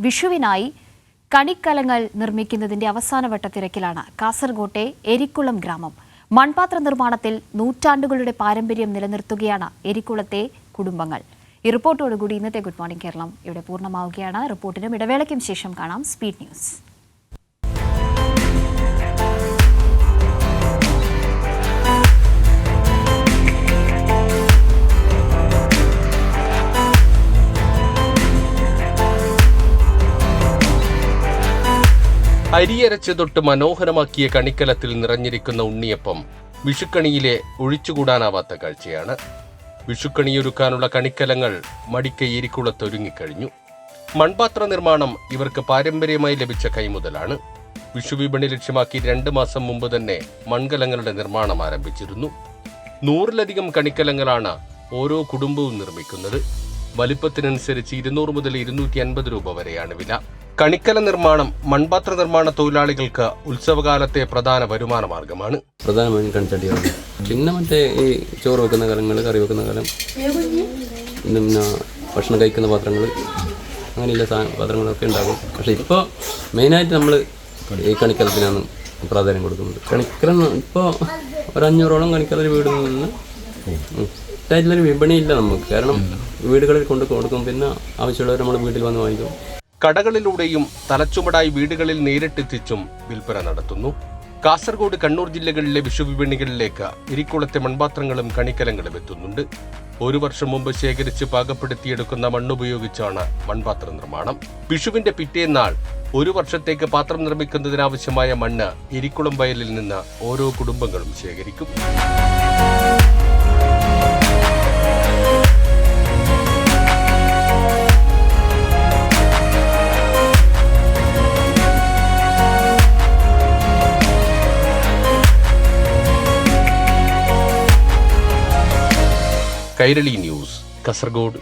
വിഷുവിനായി കണിക്കലങ്ങൾ നിർമ്മിക്കുന്നതിന്റെ അവസാനവട്ട തിരക്കിലാണ് കാസർകോട്ടെ എരിക്കുളം ഗ്രാമം. മൺപാത്ര നിർമ്മാണത്തിൽ നൂറ്റാണ്ടുകളുടെ പാരമ്പര്യം നിലനിർത്തുകയാണ് എരിക്കുളത്തെ കുടുംബങ്ങൾ. ഈ റിപ്പോർട്ടോടുകൂടി ഇന്നത്തെ ഗുഡ് മോർണിംഗ് കേരളം ഇവിടെ പൂർണ്ണമാവുകയാണ്. റിപ്പോർട്ടിനും ഇടവേളയ്ക്കും ശേഷം കാണാം സ്പീഡ് ന്യൂസ്. അരിയരച്ച് തൊട്ട് മനോഹരമാക്കിയ കണിക്കലത്തിൽ നിറഞ്ഞിരിക്കുന്ന ഉണ്ണിയപ്പം വിഷുക്കണിയിലെ ഒഴിച്ചുകൂടാനാവാത്ത കാഴ്ചയാണ്. വിഷുക്കണിയൊരുക്കാനുള്ള കണിക്കലങ്ങൾ മടിക്കൈ എരിക്കുളത്തൊരുങ്ങിക്കഴിഞ്ഞു. മൺപാത്ര നിർമ്മാണം ഇവർക്ക് പാരമ്പര്യമായി ലഭിച്ച കൈമുതലാണ്. വിഷുവിപണി ലക്ഷ്യമാക്കി 2 മാസം മുമ്പ് തന്നെ മൺകലങ്ങളുടെ നിർമ്മാണം ആരംഭിച്ചിരുന്നു. 100-ലധികം കണിക്കലങ്ങളാണ് ഓരോ കുടുംബവും നിർമ്മിക്കുന്നത്. വലിപ്പത്തിനനുസരിച്ച് 200 മുതൽ 250 രൂപ വരെയാണ് വില. കണിക്കല നിർമ്മാണം മൺപാത്ര നിർമ്മാണ തൊഴിലാളികൾക്ക് ഉത്സവകാലത്തെ പ്രധാന വരുമാന മാർഗമാണ്. പ്രധാനമായും കണിച്ചട്ടിയാണ്. പിന്നെ മറ്റേ ഈ ചോറ് വെക്കുന്ന കലങ്ങൾ, കറി വെക്കുന്ന കലം, പിന്നെ ഭക്ഷണം കഴിക്കുന്ന പാത്രങ്ങൾ, അങ്ങനെയുള്ള പാത്രങ്ങളൊക്കെ ഉണ്ടാകും. പക്ഷേ ഇപ്പോൾ മെയിനായിട്ട് നമ്മൾ ഈ കണിക്കലത്തിനാണ് പ്രാധാന്യം കൊടുക്കുന്നത്. കണിക്കലം ഇപ്പോൾ 500ഓളം കണിക്കല വീടിൽ നിന്ന് ഇത്തരത്തിലൊരു വിപണിയില്ല നമുക്ക്. കാരണം വീടുകളിൽ കൊണ്ട് കൊടുക്കും, പിന്നെ ആവശ്യമുള്ളവർ നമ്മൾ വീട്ടിൽ വന്ന് വാങ്ങിക്കും. കടകളിലൂടെയും തലച്ചുമടായി വീടുകളിൽ നേരിട്ടെത്തിച്ചും വിൽപ്പന നടത്തുന്നു. കാസർഗോഡ്, കണ്ണൂർ ജില്ലകളിലെ വിഷുവിപണികളിലേക്ക് എരിക്കുളത്തെ മൺപാത്രങ്ങളും കണിക്കലങ്ങളും എത്തുന്നുണ്ട്. 1 വർഷം മുമ്പ് ശേഖരിച്ച് പാകപ്പെടുത്തിയെടുക്കുന്ന മണ്ണുപയോഗിച്ചാണ് മൺപാത്ര നിർമ്മാണം. വിഷുവിന്റെ പിറ്റേന്നാൾ 1 വർഷത്തേക്ക് പാത്രം നിർമ്മിക്കുന്നതിനാവശ്യമായ മണ്ണ് എരിക്കുളം വയലിൽ നിന്ന് ഓരോ കുടുംബങ്ങളും ശേഖരിക്കും. കൈരളി ന്യൂസ്, കാസർഗോഡ്.